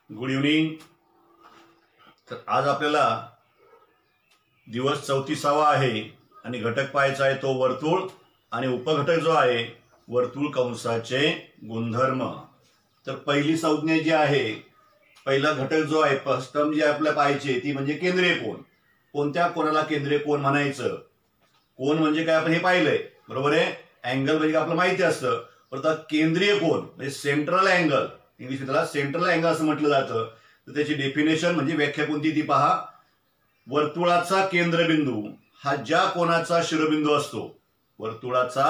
Good evening. तर आज आपल्याला दिवस 34वा आहे आणि घटक पाहायचा आहे तो वर्तुळ आणि उपघटक जो आहे वर्तुळ कंसाचे गुणधर्म। तर पहिली संज्ञा जी आहे, पहिला घटक जो आहे, फर्स्ट टर्म जी आपल्याला पाहायची ती म्हणजे केंद्रीय कोन। कोणत्या कोणाला केंद्रीय कोन म्हणायचं? कोन म्हणजे काय आपण हे पाहिलंय, बरोबर आहे। अँगल म्हणजे आपल्याला माहिती असतं, पण केंद्रीय कोन म्हणजे सेंट्रल अँगल, इंग्लिश मध्ये त्याला सेंट्रल अँगल असं म्हटलं जातं। तर त्याची डेफिनेशन म्हणजे व्याख्या कोणती ती पहा। वर्तुळाचा केंद्रबिंदू हा ज्या कोनाचा शिरोबिंदू असतो, वर्तुळाचा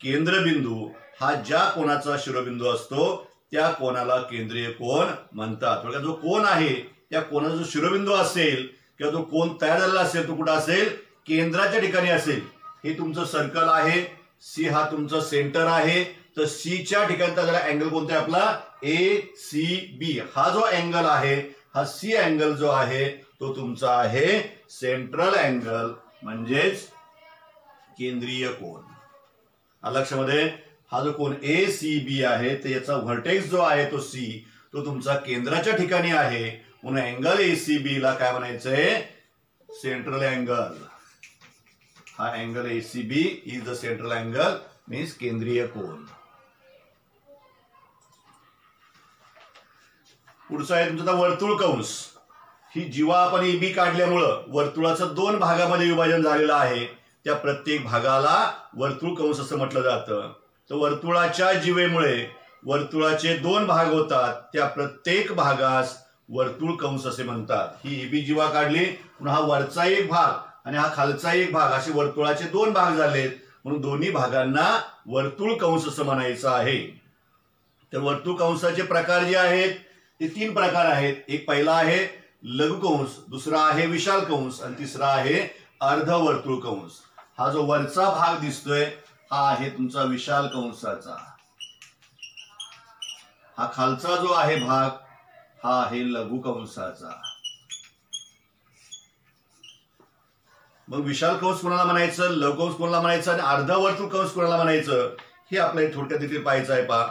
केंद्रबिंदू हा ज्या कोनाचा शिरोबिंदू असतो त्या कोनाला केंद्रीय कोन म्हणतात। म्हणजे जो कोन आहे त्या कोनाचा जो शिरोबिंदू असेल किंवा जो कोन तयार झालेला असेल तो कुठे असेल? केंद्राच्या ठिकाणी असेल। हे तुमचं सर्कल आहे, सी हा तुमचं सेंटर आहे। तर सी च्या ठिकाणी त्याला अँगल कोणता आहे आपला? ACB। हा जो अँगल आहे, हा सी अँगल जो आहे तो तुमचा आहे सेंट्रल अँगल म्हणजेच केंद्रीय कोन। लक्षामध्ये हा जो कोन ACB आहे तर याचा व्हर्टेक्स जो आहे तो C तो तुमचा केंद्राच्या ठिकाणी आहे, म्हणून अँगल ACB ला काय म्हणायचंय? Central angle. हा angle ACB is the central angle means केंद्रीय कोन। पुढचा आहे तुमचा वर्तुळ कंस। ही जीवा आपण EB काढल्यामुळं वर्तुळाचं दोन भागामध्ये विभाजन झालेलं आहे, त्या प्रत्येक भागाला वर्तुळ कंस असं म्हटलं जातं। तर वर्तुळाच्या जीवेमुळे वर्तुळाचे दोन भाग होतात, त्या प्रत्येक भागास वर्तुळ कंस असे म्हणतात। ही EB जीवा काढली, पुन्हा हा वरचा एक भाग आणि हा खालचा एक भाग असे वर्तुळाचे दोन भाग झालेत, म्हणून दोन्ही भागांना वर्तुळ कंस असं म्हणायचं आहे। तर वर्तुळ कंसाचे प्रकार जे आहेत ते तीन प्रकार आहेत। एक पहिला आहे लघु कंस, दुसरा आहे विशाल कंस आणि तिसरा आहे अर्धवर्तुळ कंस। हा जो वरचा भाग दिसतोय हा आहे तुमचा विशाल कंसाचा, हा खालचा जो आहे भाग हा आहे लघु कंसाचा। मग विशाल कंस कोणाला म्हणायचं, लघु कंस कोणाला म्हणायचं आणि अर्धवर्तुळ कंस कोणाला म्हणायचं हे आपल्याला थोडक्यात देखील पाहायचं आहे। पहा,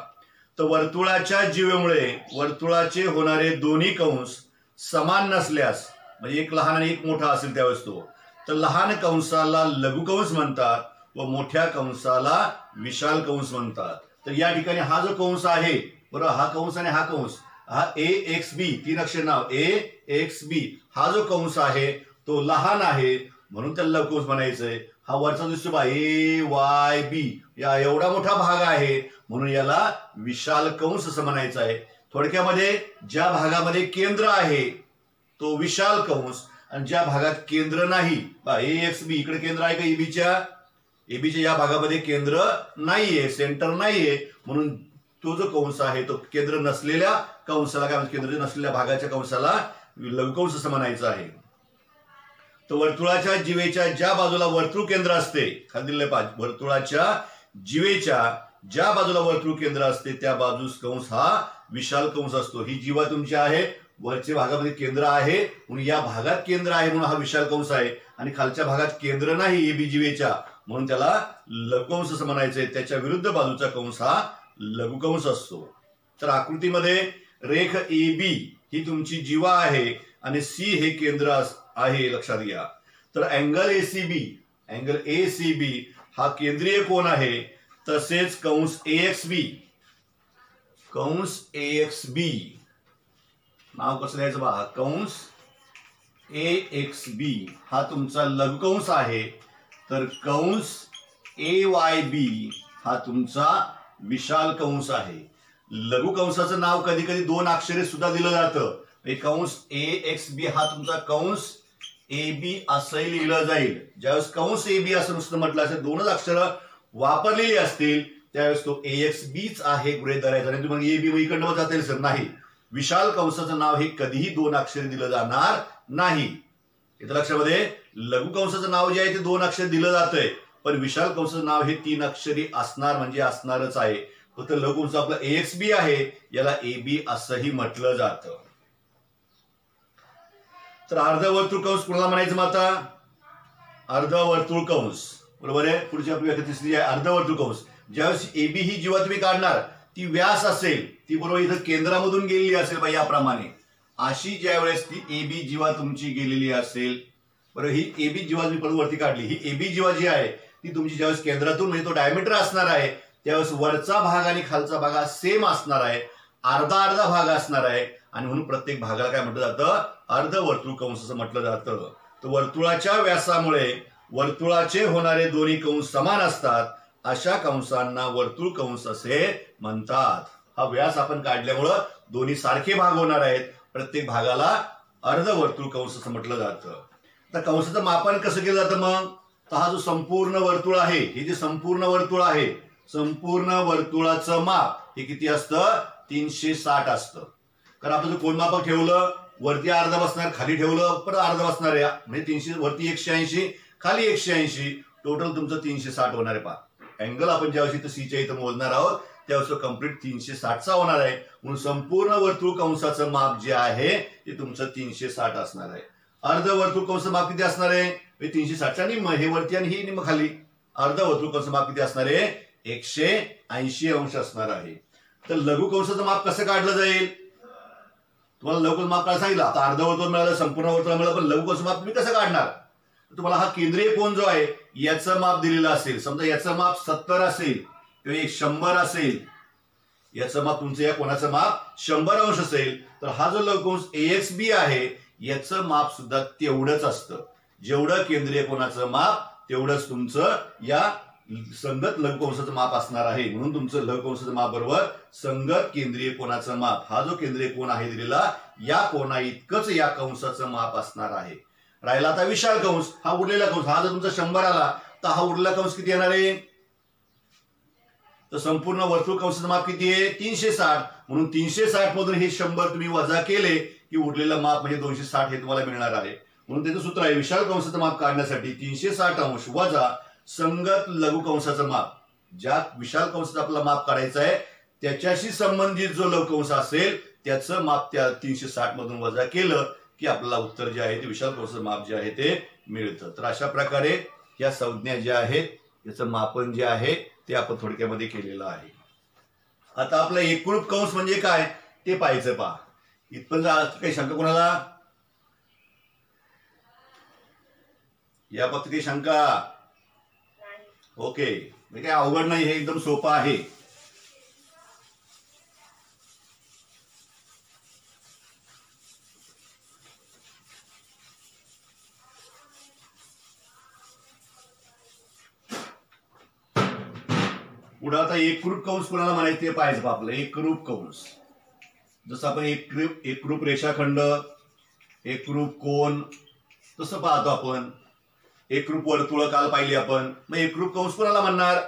तर वर्तुळाच्या जीवेमुळे वर्तुळाचे होणारे दोन्ही कंस समान नसल्यास, म्हणजे एक लहान आणि एक मोठा असेल त्यावेळेस तो, तर लहान कंसाला लघु कंस म्हणतात व मोठ्या कंसाला विशाल कंस म्हणतात। तर या ठिकाणी हा जो कंस आहे, बरोबर, हा कंस आणि हा कंस, हा AXB तीन अक्षर नाव AXB, हा जो कंस आहे तो लहान आहे म्हणून त्याला लघु कंस म्हणायचंय। हा वरचा दिसतो बा AYB, या एवढा मोठा भाग आहे म्हणून याला विशाल कंस असं म्हणायचं आहे। थोडक्यामध्ये ज्या भागामध्ये केंद्र आहे तो विशाल कंस आणि ज्या भागात केंद्र नाही, AXB इकडे केंद्र आहे का EBच्या या भागामध्ये केंद्र नाहीये, सेंटर नाहीये, म्हणून तो जो कंस आहे तो केंद्र नसलेल्या कंसाला काय म्हणतात? केंद्र नसलेल्या भागाच्या कंसाला लघु कंस असं म्हणायचं आहे। तर वर्तुळाच्या जीवेच्या ज्या बाजूला वर्तुळ केंद्र असते, खाली दिलेलं पाहिजे, वर्तुळाच्या जीवेच्या ज्या बाजूला वर्तुळ केंद्र असते त्या बाजूस कंस हा विशाल कंस असतो। ही जीवा तुमची आहे, वरच्या भागामध्ये केंद्र आहे म्हणून या भागात केंद्र आहे म्हणून हा विशाल कंस आहे, आणि खालच्या भागात केंद्र नाही EB जीवेच्या म्हणून त्याला लघु कंस असं म्हणायचंय। त्याच्या विरुद्ध बाजूचा कंस हा लघु कंस असतो। तर आकृतीमध्ये रेख EB ही तुमची जीवा आहे आणि C हे केंद्र आहे, लक्षात घ्या। तर अँगल ACB हा केंद्रीय कोन आहे, तसेच कंस AXB नाव कसं द्यायचं बघा, कंस AXB हा तुमचा लघु कंस आहे, तर कंस AYB हा तुमचा विशाल कंस आहे। लघु कंसाचं नाव कधी कधी दोन अक्षरे सुद्धा दिलं जातं, कंस AXB हा तुमचा कंस AB असंही लिहिलं जाईल। ज्यावेळेस कंस AB असं नुसतं म्हटलं असेल, दोनच अक्षरं वापरलेली असतील त्यावेळेस तो AXBच आहे गृहीत धरायचा, नाही तुम्हाला AB इकडनं जाता सर नाही। विशाल कंसाचं नाव हे कधीही दोन अक्षरे दिलं जाणार नाही। इथं लक्षामध्ये लघु कंसाचं नाव जे आहे ते दोन अक्षर दिलं जातंय, पण विशाल कंसाचं नाव हे तीन अक्षरी असणार म्हणजे असणारच आहे। फक्त लघु कंस आपला AXB आहे, याला AB असंही म्हटलं जातं। तर अर्धवर्तुळ कंस कोणाला म्हणायचं? मग आता अर्धवर्तुळ कंस, बरोबर आहे। पुढची आपली व्याख्या तिसरी आहे अर्धवर्तुळ कंस। ज्यावेळेस AB ही जीवा तुम्ही काढणार ती व्यास असेल ती बरोबर इथं केंद्रामधून गेलेली असेल बा याप्रमाणे, अशी ज्या वेळेस ती एबी जीवा तुमची गेलेली असेल, बरोबर, ही एबी जीवा मी परत वरती काढली, ही एबी जीवा जी आहे ती तुमची ज्यावेळेस केंद्रातून म्हणजे तो डायमीटर असणार आहे त्यावेळेस वरचा भाग आणि खालचा भाग हा सेम असणार आहे, अर्धा अर्धा भाग असणार आहे, आणि म्हणून प्रत्येक भागाला काय म्हटलं जातं, अर्धवर्तुळ कंस असं म्हटलं जातं. तर वर्तुळाच्या व्यासामुळे वर्तुळाचे होणारे दोन्ही कंस समान असतात, अशा कंसांना वर्तुळ कंस असे म्हणतात. हा व्यास आपण काढल्यामुळं दोन्ही सारखे भाग होणार आहेत, प्रत्येक भागाला अर्धवर्तुळ कंस असं म्हटलं जातं. तर कंसाचं मापन कसं केलं जातं मग, तर हा जो संपूर्ण वर्तुळ आहे, हे जे संपूर्ण वर्तुळ आहे, संपूर्ण वर्तुळाचं माप हे किती असतं, 360 असतं. कारण आपण जर कोनमापक ठेवलं वरती अर्धा बसणार, खाली ठेवलं परत अर्धा बसणार आहे, म्हणजे 300 वरती 180 खाली 180, टोटल तुमचं 360 होणार आहे. पहा अँगल आपण ज्यावेळेस इथं सीच्या इथं मोजणार आहोत त्यावेळेस कम्प्लीट 360चा होणार आहे, म्हणून संपूर्ण वर्तुळ कंसाचं माप जे आहे ते तुमचं 360 असणार आहे. अर्धवर्तुळ कंस माप किती असणार आहे, 360च्या निम्म, हे वरती आणि ही निम्म खाली. अर्धवर्तुळ कंस माप किती असणार आहे, 180 अंश असणार आहे. तर लघु कंसाचं माप कसं काढलं जाईल, तुम्हाला लघु माप काय सांगितलं, आता अर्धवर्तुळ मिळालं, संपूर्ण वर्तुळ मिळालं, पण लघु कंस माप तुम्ही कसं काढणार, तुम्हाला हा केंद्रीय कोन जो आहे याचं माप दिलेलं असेल, समजा याचं माप 70 असेल किंवा 100 असेल, याचं माप तुमचं या कोणाचं माप 100 अंश असेल, तर हा जो लघु कंस AXB आहे याचं माप सुद्धा तेवढंच असतं. जेवढं केंद्रीय कोनाचं माप तेवढंच तुमचं या संगत लघु कंसाचं माप असणार आहे. म्हणून तुमचं लघु कंसाचं माप बरोबर संगत केंद्रीय कोनाचं माप, हा जो केंद्रीय कोन आहे दिलेला या कोना इतकंच या कंसाचं माप असणार आहे. राहिला आता विशाल कंस, हा उरलेला कंस, हा जर तुमचा 100 आला तर हा उरलेला कंस किती येणार आहे, तर संपूर्ण वर्तुळ कंसाचं माप किती आहे, 360, म्हणून 360 मधून हे 100 तुम्ही वजा केले की उरलेलं माप म्हणजे 260 हे तुम्हाला मिळणार आहे. म्हणून त्याचं सूत्र आहे विशाल कंसाचं माप काढण्यासाठी 360 अंश वजा संगत लघु कंसाचं माप, ज्या विशाल कंसाचं आपल्याला माप काढायचं आहे त्याच्याशी संबंधित जो लघु कंस असेल त्याचं माप त्या 360 मधून वजा केलं की आपल्याला उत्तर जे आहे ते विशाल कंसाचं माप जे आहे ते मिळतं. तर अशा प्रकारे या संज्ञा ज्या आहेत याचं मापन जे आहे ते आपण थोडक्यामध्ये केलेलं आहे. आता आपला एकरूप कंस म्हणजे काय ते पाहायचं. पहा इथपर्यंत काही शंका कोणाला, या बाबतीत काही शंका, ओके, हे काही अवघड नाही, हे एकदम सोपं आहे. पुढे आता एकरूप कंस कोणाला म्हणायचं ते पाहायचं आपलं. एकरूप कंस जसं आपण एकरूप रेषाखंड, एकरूप कोन तसं पाहतो आपण. एकरूप वर्तुळ काल पाहिली आपण. मग एकरूप कंस कोणाला म्हणणार,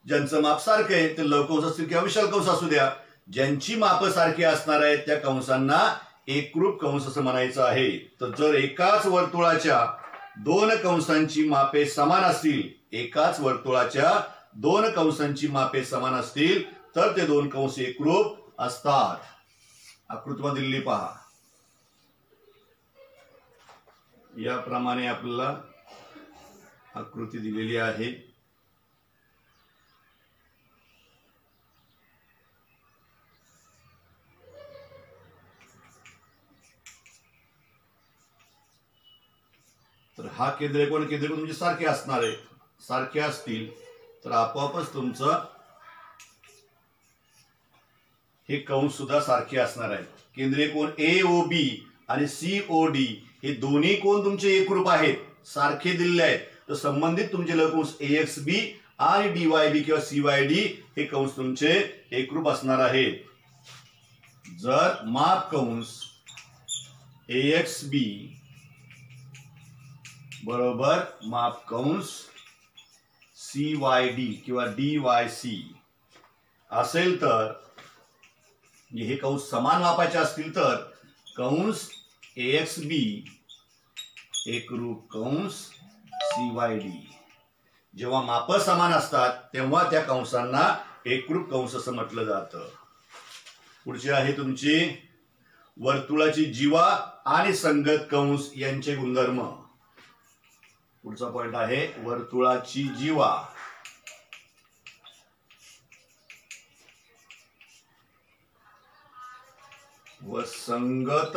ज्यांचं माप सारखं आहे, ते लघु कंस असतील किंवा विशाल कंस असू द्या, ज्यांची माप सारखी असणार आहेत त्या कंसांना एकरूप कंस असं म्हणायचं आहे. तर जर एकाच वर्तुळाच्या दोन कंसांची मापे समान असतील, एकाच वर्तुळाच्या दोन कंसांची मापे समान असतील तर ते दोन कंस एकरूप असतात. आकृतीमध्ये दिलेली पहा, याप्रमाणे आपल्याला आकृती दिलेली आहे. तर हा केंद्रकोन म्हणजे सारखे असणार आहे, सारखे असतील तर आपोआपच तुमचं हे कंस सुद्धा सारखे असणार आहेत. केंद्रीय कोन AOB आणि COD हे दोन्ही कोन तुमचे एकरूप आहेत, सारखे दिलेले आहेत. तर संबंधित तुमचे लघु कंस AXB आणि DYB किंवा CYD हे कंस तुमचे एकरूप असणार आहेत. जर माप कंस AXB बरोबर माप कंस CYD किंवा DYC असेल तर, हे कंस समान मापाचे असतील तर कंस AXB एकरूप कंस CYD. जेव्हा माप समान असतात तेव्हा त्या कंसांना एकरूप कंस असं म्हटलं जातं. पुढची आहे तुमची वर्तुळाची जीवा आणि संगत कंस यांचे गुणधर्म. पुढचा पॉइंट आहे वर्तुळाची जीवा व संगत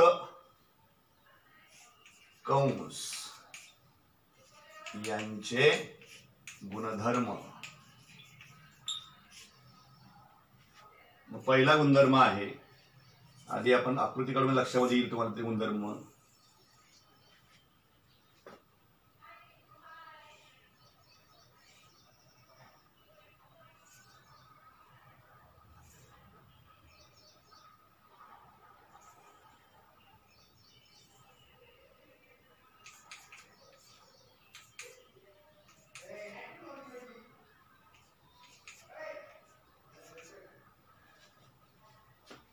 कंस यांचे गुणधर्म. पहिला गुणधर्म आहे, आधी आपण आकृती काढून लक्षामध्ये येईल तुम्हाला ते गुणधर्म.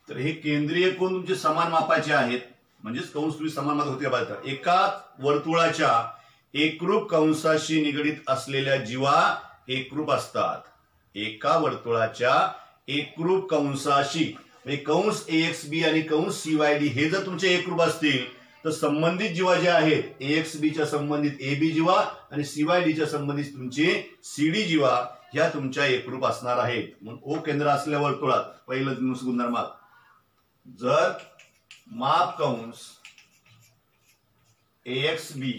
तर हे केंद्रीय कोन तुमचे समान मापाचे आहेत, म्हणजेच कंस तुम्ही समान माप होते पाहता. एका वर्तुळाच्या एकरूप कंसाशी निगडीत असलेल्या जीवा एकरूप असतात. एका वर्तुळाच्या एकरूप कंसाशी म्हणजे कंस AXB आणि कंस CYD हे जर तुमचे एकरूप असतील तर संबंधित जीवा जे आहेत AXB च्या संबंधित AB जीवा आणि CYD च्या संबंधित तुमचे CD जीवा ह्या तुमच्या एकरूप असणार आहेत. म्हणून O केंद्र असलेल्या वर्तुळात पहिलं गुणधर्म, जर माप कंस AXB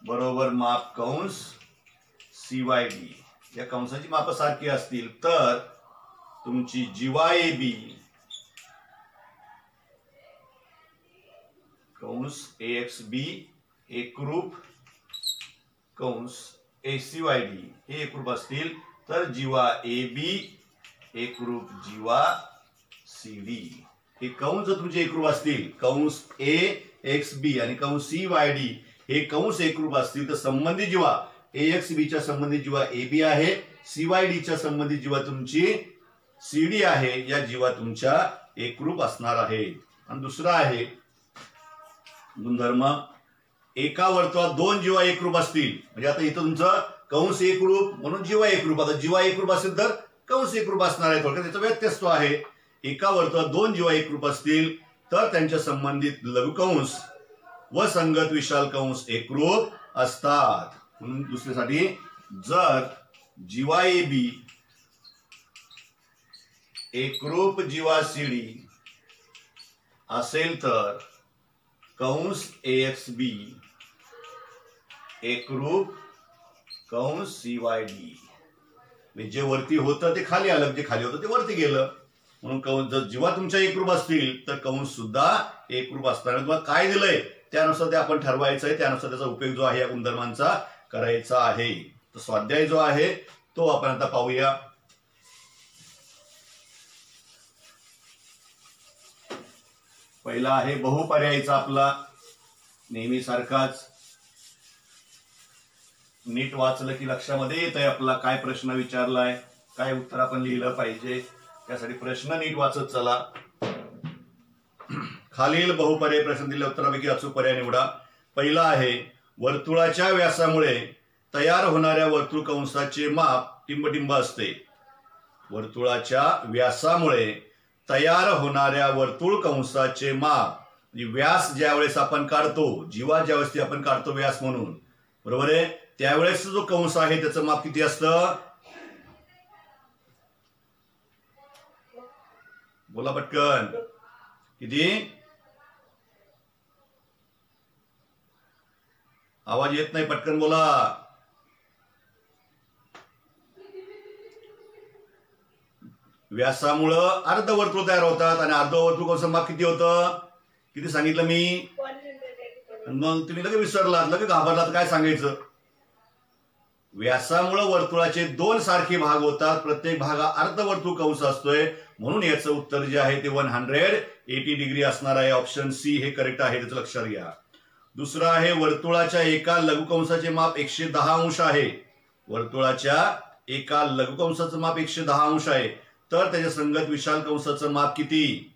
बरोबर माप कंस CYD या कंसाची माप सारखी असतील तर तुमची जीवा AB कंस AXB एकरूप कंस CYD हे एकरूप असतील तर जीवा AB एकरूप जीवा CD. हे कंस जर तुमचे एकरूप असतील, कंस AXB आणि कंस CYD हे कंस एकरूप असतील तर संबंधित जीवा AXB च्या संबंधित जीवा AB आहे, CYD च्या संबंधित जीवा तुमची CD आहे, या जीवा तुमच्या एकरूप असणार आहेत. आणि दुसरा आहे गुणधर्म, एका वर्तुळात दोन जीवा एकरूप असतील, म्हणजे आता इथं तुमचं कंस एकरूप म्हणून जीवा एकरूप, आता जीवा एकरूप असेल तर कंस एकरूप असणार आहे. थोडक्यात त्याचा व्यत्यस्त आहे. एका वर्तुळात दोन जीवा एकरूप असतील तर त्यांच्या संबंधित लघुकंस व संगत विशाल कंस एकरूप असतात. म्हणून दुसऱ्यासाठी, जर जीवा AB एकरूप जीवा CD असेल तर कंस AXB एकरूप कंस CYD. जे वरती होतं ते खाली आलं, जे खाली होतं ते वरती गेलं. म्हणून कंस जर जीवा तुमच्या एकरूप असतील तर कंस सुद्धा एकरूप असणार. तुम्हाला काय दिलंय त्यानुसार ते आपण ठरवायचं आहे, त्यानुसार त्याचा उपयोग जो आहे या गुणधर्मांचा करायचा आहे. तर स्वाध्याय जो आहे तो आपण आता पाहूया. पहिला आहे बहुपर्यायीचा आपला, नेहमी सारखाच नीट वाचलं की लक्षामध्ये येत आहे आपला काय प्रश्न विचारलाय, काय उत्तर आपण लिहिलं पाहिजे. त्यासाठी प्रश्न नीट वाचत चला. खालील बहुपर्याय प्रश्न दिलेल्या उत्तरापैकी अचूक पर्याय निवडा. पहिला आहे, वर्तुळाच्या व्यासामुळे तयार होणाऱ्या वर्तुळ कंसाचे माप टिंबटिंब असते. वर्तुळाच्या व्यासामुळे तयार होणाऱ्या वर्तुळ कंसाचे माप, व्यास ज्यावेळेस आपण काढतो, जीवा ज्यावेळेस आपण काढतो व्यास म्हणून, बरोबर आहे, त्यावेळेस जो कंस आहे त्याचं माप किती असतं? बोला पटकन, किती? आवाज येत नाही, पटकन बोला. व्यासामुळं अर्धवर्तुळ तयार होतात आणि अर्धवर्तुळ कंसाचं माप किती होतं? किती सांगितलं मी? मग तुम्ही लगेच विसरलात, लगेच घाबरलात, काय सांगायचं? व्यासामुळे वर्तुळाचे दोन सारखे भाग होतात, प्रत्येक भागा अर्धवर्तुळ कंस असतोय, म्हणून याचं उत्तर जे आहे ते 180 डिग्री असणार आहे. ऑप्शन सी हे करेक्ट आहे, त्याचं लक्षात घ्या. दुसरा आहे, वर्तुळाच्या एका लघुकंसाचे माप 110 अंश आहे. वर्तुळाच्या एका लघुकंसाचं माप 110 अंश आहे, तर त्याच्या संगत विशाल कंसाचं माप किती?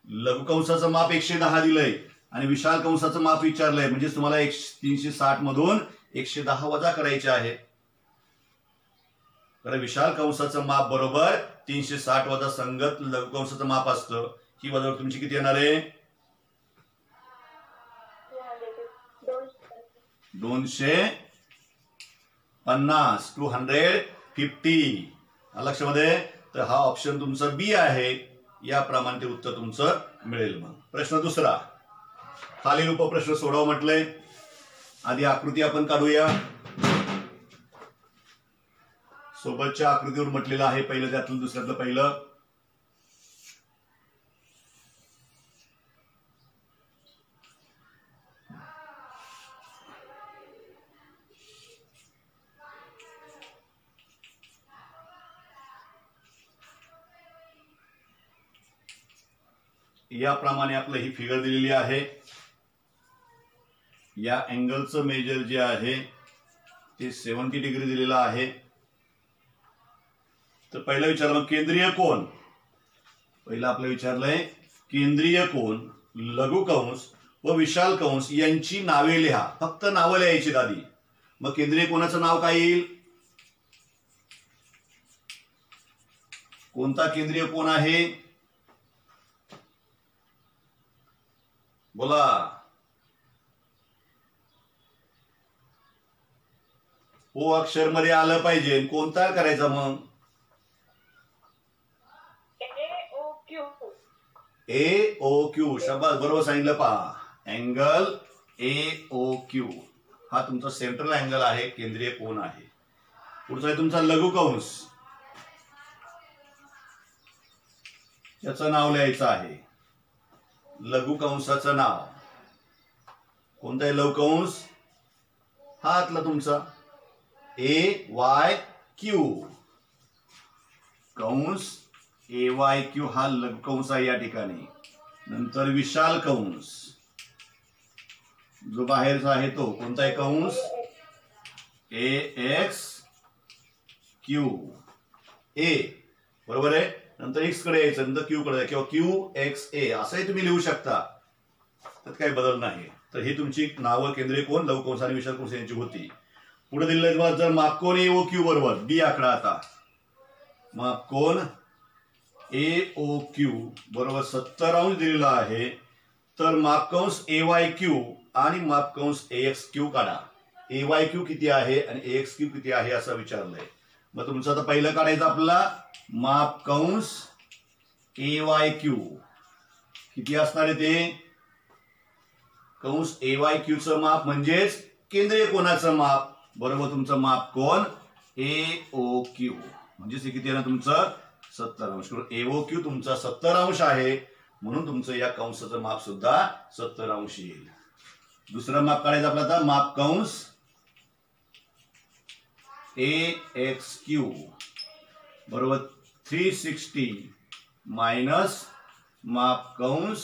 लघुकंसाचं माप 110 दिलंय आणि विशाल कंसाचं माप विचारलंय, म्हणजे तुम्हाला 360 मधून 110 वजा करायचे आहे. तर विशाल कंसाचं माप बरोबर 360 वजा संगत लघुकंसाचं माप असतं. ही वजा तुमची किती येणार आहे? 250, 250 लक्षामध्ये. तर हा ऑप्शन तुमचा बी आहे. याप्रमाणे ते उत्तर तुमचं मिळेल. मग प्रश्न दुसरा, खालील उपप्रश्न सोडवा म्हटलंय. आधी आकृती आपण काढूया. सोबतच्या आकृतीवर म्हटलेलं आहे पहिलं, त्यातलं दुसऱ्यातलं पहिलं. याप्रमाणे आपलं ही फिगर दिलेली आहे. या अँगलचं मेजर जे आहे ते 70 डिग्री दिलेलं आहे. तर पहिलं विचारलं केंद्रीय कोन. पहिलं आपलं विचारलंय केंद्रीय कोन, लघु कंस व विशाल कंस यांची नावे लिहा. फक्त नावं लिहायची आधी. मग केंद्रीय कोनाचं नाव काय येईल? कोणता केंद्रीय कोन आहे? बोला. ओ अक्षर मध्ये आलं पाहिजे. कोणता करायचा मग? AOQ. शाबास, बरोबर सांगितलं. पहा, अँगल AOQ हा तुमचा सेंट्रल अँगल आहे, केंद्रीय कोन आहे. पुढचा आहे तुमचा लघु कंस. त्याचं नाव लिहायचं आहे. लघु कंसाचं नाव कोणतं आहे? लघु कंस हातला तुमचा AYQ. कंस AYQ हा लघु कंस आहे या ठिकाणी. नंतर विशाल कंस जो बाहेरचा आहे तो कोणता आहे? कंस AXQ. A बरोबर आहे. नंतर एक्स कडे यायचं, नंतर क्यू कडे किंवा QXA असंही तुम्ही लिहू शकता. त्यात काही बदल नाही. तर ही तुमची नावं केंद्रीय कोन, लघु कंस आणि विशाल कंस यांची होती. पुढे दिलेलं जर मापकोन AOQ बरोबर B आकडा. आता मापकोन AOQ बरोबर 70 अंश दिलेला आहे. तर मापकंस AYQ आणि मापकंस AXQ काढा. AYQ किती आहे आणि AXQ किती आहे असं विचारलंय. मग तुमचं आता पहिलं काढायचं आपल्याला मापकंस AYQ किती असणार आहे ते? कंस AYQ चं माप म्हणजेच केंद्रीय कोनाचं माप. बरोबर, तुमचं मापकोन AOQ म्हणजेच किती आहे ना तुमचं? 70 अंश. AOQ तुमचा 70 अंश आहे, म्हणून तुमचं या कंसाचं माप सुद्धा 70 अंश येईल. दुसरं माप काढायचं आपलं आता मापकंस AXQ बरोबर 360 मायनस मापकंस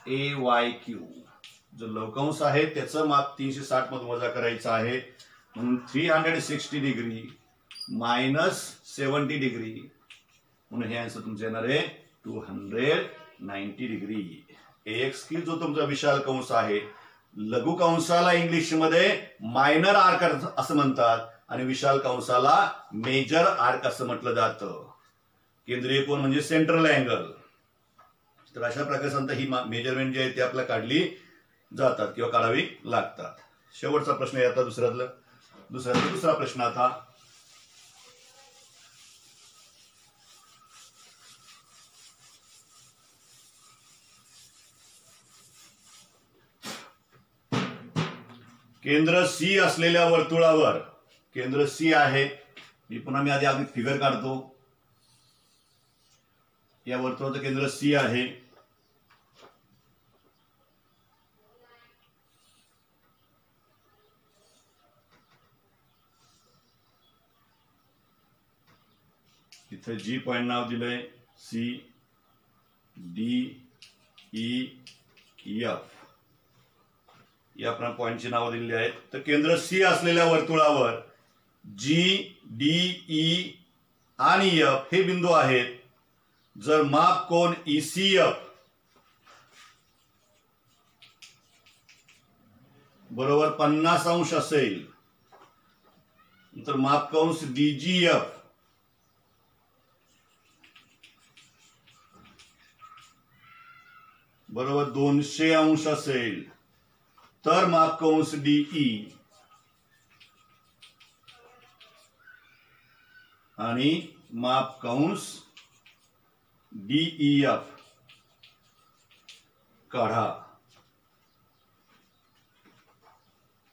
AYQ. जो लवकंस आहे त्याचं माप 360 मधून वजा करायचं आहे, म्हणून 360 डिग्री मायनस 70 डिग्री, म्हणून हे आन्सर तुमचं येणार आहे 290 डिग्री. AXQ जो तुमचा विशाल कंस आहे, लघु कंसाला इंग्लिश मध्ये मायनर आर्क असं म्हणतात आणि विशाल कंसाला मेजर आर्क असं म्हटलं जातं. केंद्रीय कोन म्हणजे सेंट्रल अँगल. तर अशा प्रकारे ही मेजरमेंट जी आहे ती आपल्याला काढली जातात किंवा काढावी लागतात. शेवटचा प्रश्न आहे आता दुसरा प्रश्न. आता केंद्र C असलेल्या वर्तुळावर, केंद्र C आहे, मी पुन्हा आधी फिगर काढतो. या वर्तुळाचं केंद्र C आहे. इथे G पॉइंट नाव दिलंय. C D E F या पॉइंटची नावं दिलेली आहेत. तर केंद्र C असलेल्या वर्तुळावर G D E आणि F हे बिंदू आहेत. जर माप कोन ECF बरोबर 50 अंश असेल, तर माप कंस DGF बरोबर 200 अंश असेल, तर माप कंस DE आणि माप कंस DEF काढा.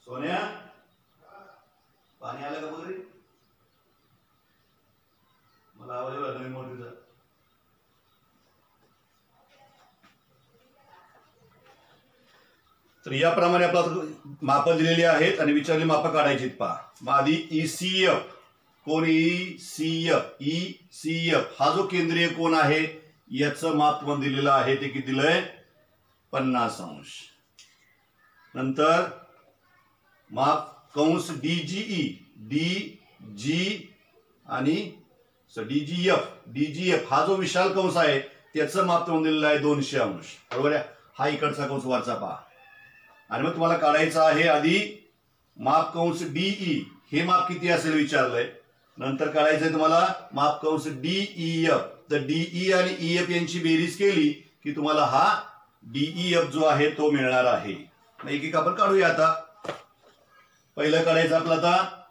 सोन्या पाणी आलं का बघ रे, मला आवडलं नवीन मोठीचं. तर याप्रमाणे आपल्याला मापं दिलेली आहेत आणि विचारलेली मापं काढायची पहा. मग आधी ECF कोण, ECF हा जो केंद्रीय कोण आहे याचं माप पण दिलेलं आहे, ते किती दिलंय 50 अंश. नंतर माप कंस DGE DG आणि DGF हा जो विशाल कंस आहे त्याचं माप पण दिलेलं आहे 200 अंश. बरोबर आहे. हा इकडचा कंस वरचा पहा. आणि मग तुम्हाला काढायचं आहे आधी माप कंस DE, हे माप किती असेल विचारलंय. नंतर काढायचंय तुम्हाला माप कंस DEF. तर DE आणि EF यांची बेरीज केली की तुम्हाला हा DEF जो आहे तो मिळणार आहे. एक एक आपण काढूया. आता पहिलं काढायचं आपलं आता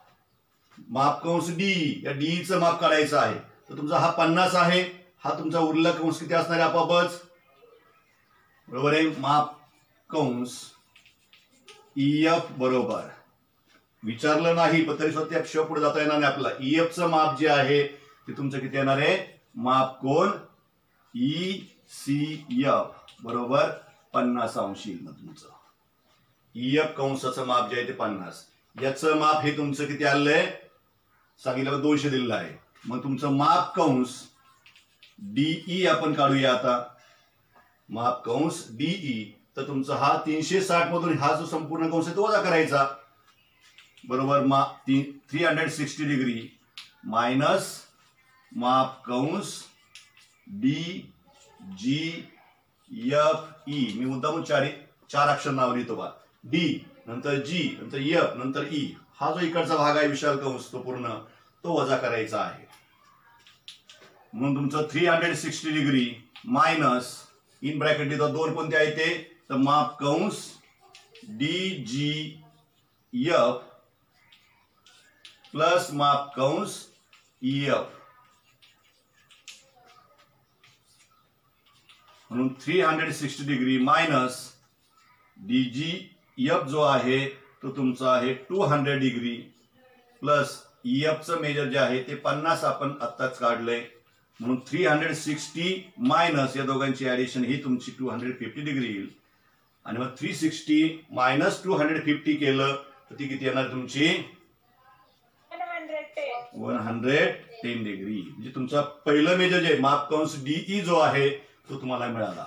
माप कंस DE, या DE चं माप काढायचं आहे. तर तुमचा हा 50 आहे, हा तुमचा उरलेला कंस किती असणार आहे आपोआपच. बरोबर आहे. माप कंस EF बरोबर विचारलं नाही पण तरी स्वतः अक्षर पुढे जाता येणार नाही आपल्याला. EF चं माप जे आहे ते तुमचं किती येणार आहे, माप कोण ECF बरोबर 50 अंश येईल. मग तुमचं EF कंसाचं माप जे आहे ते 50, याचं माप हे तुमचं किती आलंय सांगितलं 200 दिलेलं आहे. मग तुमचं माप कंस DE आपण काढूया आता. माप कंस DE तर तुमचा हा 360 मधून हा जो संपूर्ण कंस आहे तो वजा करायचा. बरोबर. 360 डिग्री मायनस माप कंस DGFE. मी मुद्दाम चार अक्षर नाव लिहितो बा. D नंतर G नंतर F नंतर E. हा जो इकडचा भाग आहे विशाल कंस तो पूर्ण तो वजा करायचा आहे. म्हणून तुमचं 360 डिग्री मायनस इन ब्रॅकेट देतो दोन कोणते आहे ते, तर माप कंस DGF प्लस माप कंस EF. म्हणून 360 डिग्री मायनस DGF जो आहे तो तुमचा आहे 200 डिग्री प्लस EF चं मेजर जे आहे ते 50 आपण आत्ताच काढलंय. म्हणून 360 मायनस या दोघांची ऍडिशन ही तुमची 250 डिग्री येईल. आणि मग 360 मायनस 250 केलं तर ती किती येणार तुमची 110 डिग्री. म्हणजे तुमचा पहिलं मेजर जे माप कंस DE जो आहे तो तुम्हाला मिळाला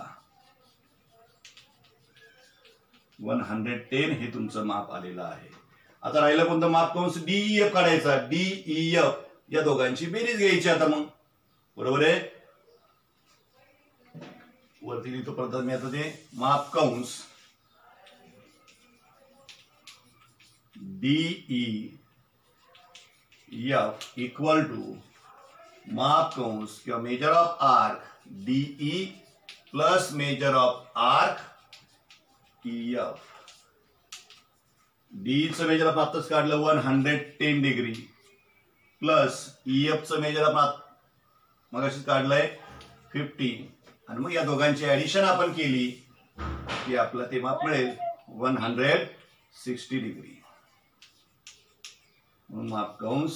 110. हे तुमचं माप आलेलं आहे. आता राहिलं कोणतं माप कंस DEF काढायचा. DEF या दोघांची बेरीज घ्यायची आता मग. बरोबर आहे. वरती लिहितो प्रथम मी आता ते माप कंस DEF इक्वल टू माप कंस किंवा major of arc DE plus major of arc EF. DE चं मेजर आपण आताच काढलं 110 डिग्री प्लस EF चं मेजर आपण मग अशीच काढलंय 50. आणि मग या दोघांची ऍडिशन आपण केली की आपलं ते माप मिळेल 160 डिग्री. म्हणून माप कंस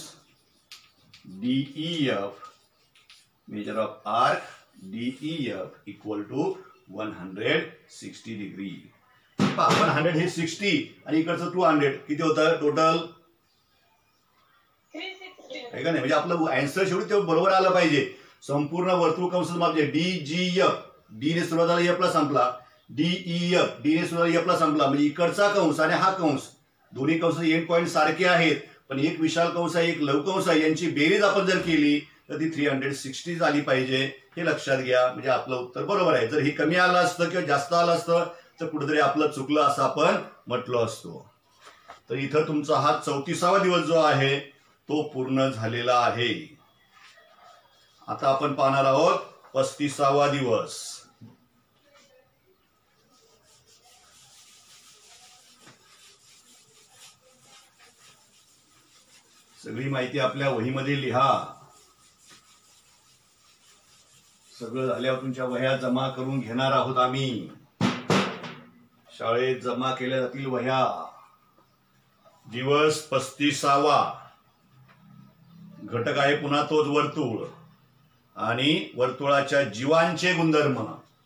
DEF measure of arc DEF equal to 160 degree. 100 हे 60 आणि इकडचं 200 किती होतं टोटल 360 आहे का नाही. म्हणजे आपलं आन्सर शेवटी ते बरोबर आलं पाहिजे. संपूर्ण वर्तुळ कंसाचं माप जे DGF D ने सुरुवात झाला F ला संपला, DEF D ने सुरुवात F ला संपला. म्हणजे इकडचा कंस आणि हा कंस दोन्ही कंस एंड पॉइंट सारखे आहेत पण एक विशाल कंस आहे एक लघु कंस आहे. यांची बेरीज आपण जर केली तर ती 360 आली पाहिजे. हे लक्षात घ्या. म्हणजे आपलं उत्तर बरोबर आहे. जर हे कमी आलं असतं किंवा जास्त आलं असतं तर कुठेतरी आपलं चुकलं असं आपण म्हटलं असतो. तर इथं तुमचा हा 34वा दिवस जो आहे तो पूर्ण झालेला आहे. आता आपण पाहणार आहोत 35वा दिवस. सगळी माहिती आपल्या वहीमध्ये लिहा. सगळं झाल्यावर तुमच्या वह्या जमा करून घेणार आहोत आम्ही. शाळेत जमा केल्या जातील वह्या. दिवस 35वा. घटक आहे पुन्हा तोच वर्तुळ आणि वर्तुळाच्या जीवांचे गुणधर्म.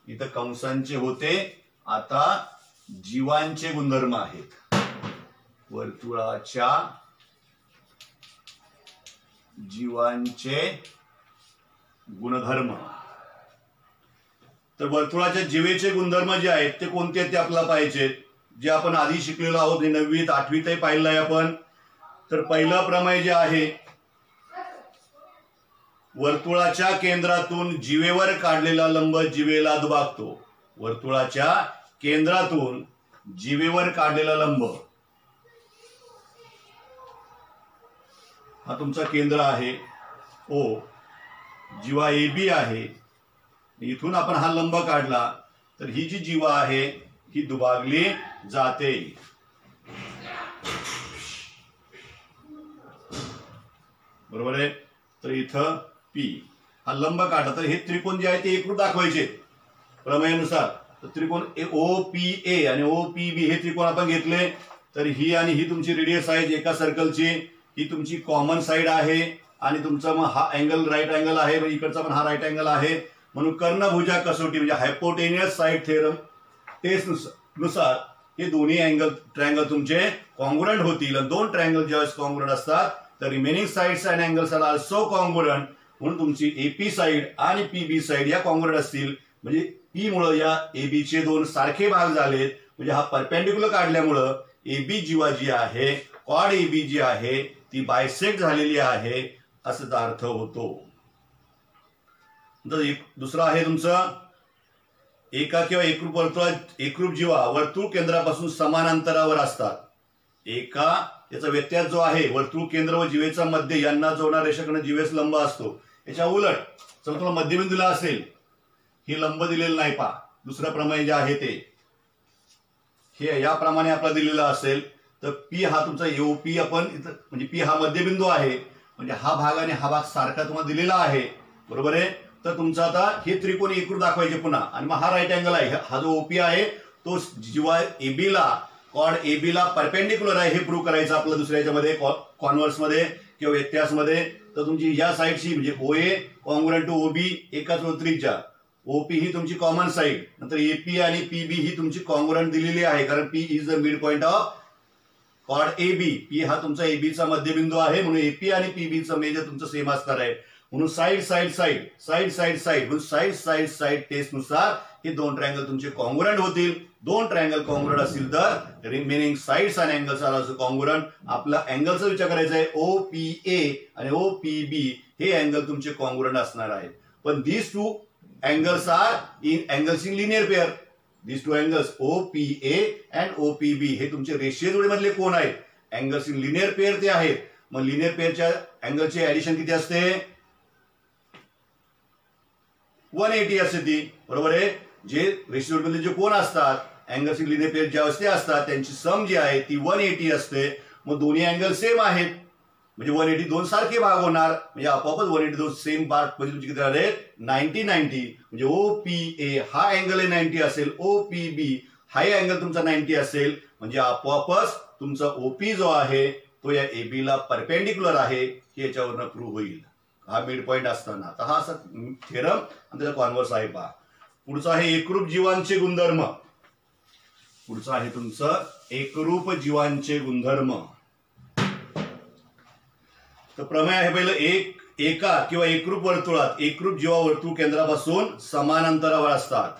इथं कंसांचे होते, आता जीवांचे गुणधर्म आहेत. वर्तुळाच्या जीवांचे गुणधर्म. तर वर्तुळाच्या जीवेचे गुणधर्म जे आहेत ते कोणते ते आपल्याला पाहिजे, जे आपण आधी शिकलेलो आहोत. 9वीत 8वीतही पाहिलं आहे आपण. तर पहिलं प्रमेय जे आहे, वर्तुळाच्या केंद्रातून जीवेवर काढलेला लंब जीवेला दुभागतो. वर्तुळाच्या केंद्रातून जीवेवर काढलेला लंब हा तुमचा केंद्र आहे ओ. जीवा AB आहे. इथून आपण हा लंब काढला तर ही जी जीवा आहे ही दुभागली जाते. बरोबर आहे. तर इथं P हा लंब काढला तर हे त्रिकोण जे आहे ते एकरूप दाखवायचे प्रमेयानुसार. तर त्रिकोण OPA आणि OPB हे त्रिकोण आपण घेतले. तर ही आणि ही तुमची रेडियस आहे एका सर्कलची. ही तुमची कॉमन साइड आहे आणि तुमचा मग हा अँगल राईट अँगल आहे, इकडचा पण हा राईट अँगल आहे. म्हणून कर्णभुजा कसोटी म्हणजे हायपोटेनियस साइड थेरम टेस्ट नुसार हे दोन्ही ट्रायंगल तुमचे कॉन्ग्रुएंट होतील. दोन ट्रायंगल ज्यावेळेस कॉन्ग्रुएंट असतात तर remaining sides and angles are also congruent. म्हणून तुमची AP साइड आणि PB साइड या कॉन्ग्रुएंट असतील. म्हणजे P मुळे या AB चे दोन सारखे भाग झालेत. म्हणजे हा परपेंडिक्युलर काढल्यामुळं AB जीवा जी आहे, क्वाड AB जी आहे ती बायसेक्ट झालेली आहे असाच अर्थ होतो. दुसरा आहे तुमचं एका किंवा एकरूप वर्तुळात एकरूप जीवा वर्तुळ केंद्रापासून समान अंतरावर असतात. एका याचा व्यत्यास जो आहे वर्तुळ केंद्र व जीवेचा मध्य यांना जोडणाऱ्या रेषेकडे जीवेस लंब असतो. याच्या उलट जर तुला मध्यबिंदूला असेल, ही लंब दिलेलं नाही पा. दुसरं प्रमेय जे आहे ते हे याप्रमाणे आपला दिलेला असेल तर P हा तुमचा OP आपण म्हणजे P हा मध्यबिंदू आहे. म्हणजे हा भाग आणि हा भाग सारखा तुम्हाला दिलेला आहे. बरोबर आहे. तर तुमचा आता हे त्रिकोण एकरूप दाखवायचे पुन्हा. आणि मग हा राईट अँगल आहे, हा जो OP आहे तो जीवा AB ला कॉड AB ला परपेंडिक्युलर आहे हे प्रूव्ह करायचं आपलं दुसऱ्या याच्यामध्ये कॉन्व्हर्स मध्ये किंवा व्यत्यासमध्ये. तर तुमची या साईडची म्हणजे OA कॉन्ग्रुएंट टू OB एकाच त्रिज्या. OP ही तुमची कॉमन साईड. नंतर AP आणि PB ही तुमची कॉन्ग्रुएंट दिलेली आहे कारण P is the mid point of कॉड AB. P हा तुमचा AB चा मध्यबिंदू आहे म्हणून AP आणि PB चा मेजर तुमचं सेम असणार आहे. म्हणून side side side side side side म्हणून साइड साइड साइड टेस्ट नुसार हे दोन ट्रायंगल तुमचे कॉन्ग्रुएंट होतील. दोन ट्रायंगल कॉन्ग्रुएंट असतील तर रिमेनिंग साइड्स आणि अँगल्स आर आल्सो कॉन्ग्रुएंट. आपला अँगलचा विचार करायचा आहे OPA आणि OPB हे अँगल तुमचे कॉन्ग्रुएंट असणार आहेत. पण these two angles are angles in linear pair. These two angles OPA and OPB हे तुमचे रेषीय जोडीमधले कोण आहेत. अँगल्स इन लिनियर पेअर ते आहेत. मग लिनियर पेअरच्या अँगलची ऍडिशन किती असते 180 असते ती. बरोबर आहे. जे रेषीय जोडीमधले जे कोण असतात अँगल्स इन लिनियर पेअर ज्या असते असतात त्यांची सम जी आहे ती 180 असते. मग दोन्ही अँगल सेम आहेत म्हणजे 180 दोन सारखे भाग होणार म्हणजे आपोआपच 180 दोन सेम पार्ट म्हणजे तुमचे किती झाले 90 90. म्हणजे OPA हा अँगल 90 असेल, OPB हा अँगल तुमचा 90 असेल म्हणजे आपोआपच तुमचा OP जो आहे तो या AB ला परपेंडिक्युलर आहे हे याच्यावरनं प्रूव्ह होईल. हा मिड पॉइंट असताना. तर हा असा थेरम आणि त्याचा कॉन्व्हर्स आहे पहा. पुढचा आहे एकरूप जीवांचे गुणधर्म. पुढचं आहे तुमचं एकरूप जीवांचे गुणधर्म. तर प्रमेय आहे पहिलं एका किंवा एकरूप वर्तुळात एकरूप जीवा वर्तुळ केंद्रापासून समान अंतरावर असतात.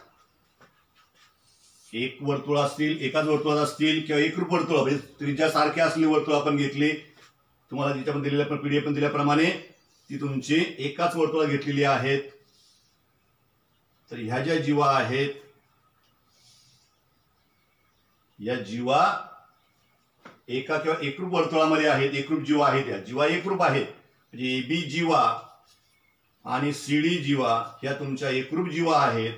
एक वर्तुळ असतील एकाच वर्तुळात असतील किंवा एकरूप वर्तुळ म्हणजे त्रिज्या सारख्या असलेली वर्तुळ आपण घेतली. तुम्हाला जिच्यामध्ये दिलेल्या PDF पण दिल्याप्रमाणे ती तुमची एकाच वर्तुळात घेतलेली आहेत. तर ह्या ज्या जीवा आहेत या जीवा एका किंवा एकरूप वर्तुळामध्ये आहेत. एकरूप जीवा आहेत. या जीवा एकरूप आहेत म्हणजे AB जीवा आणि CD जीवा ह्या तुमच्या एकरूप जीवा आहेत.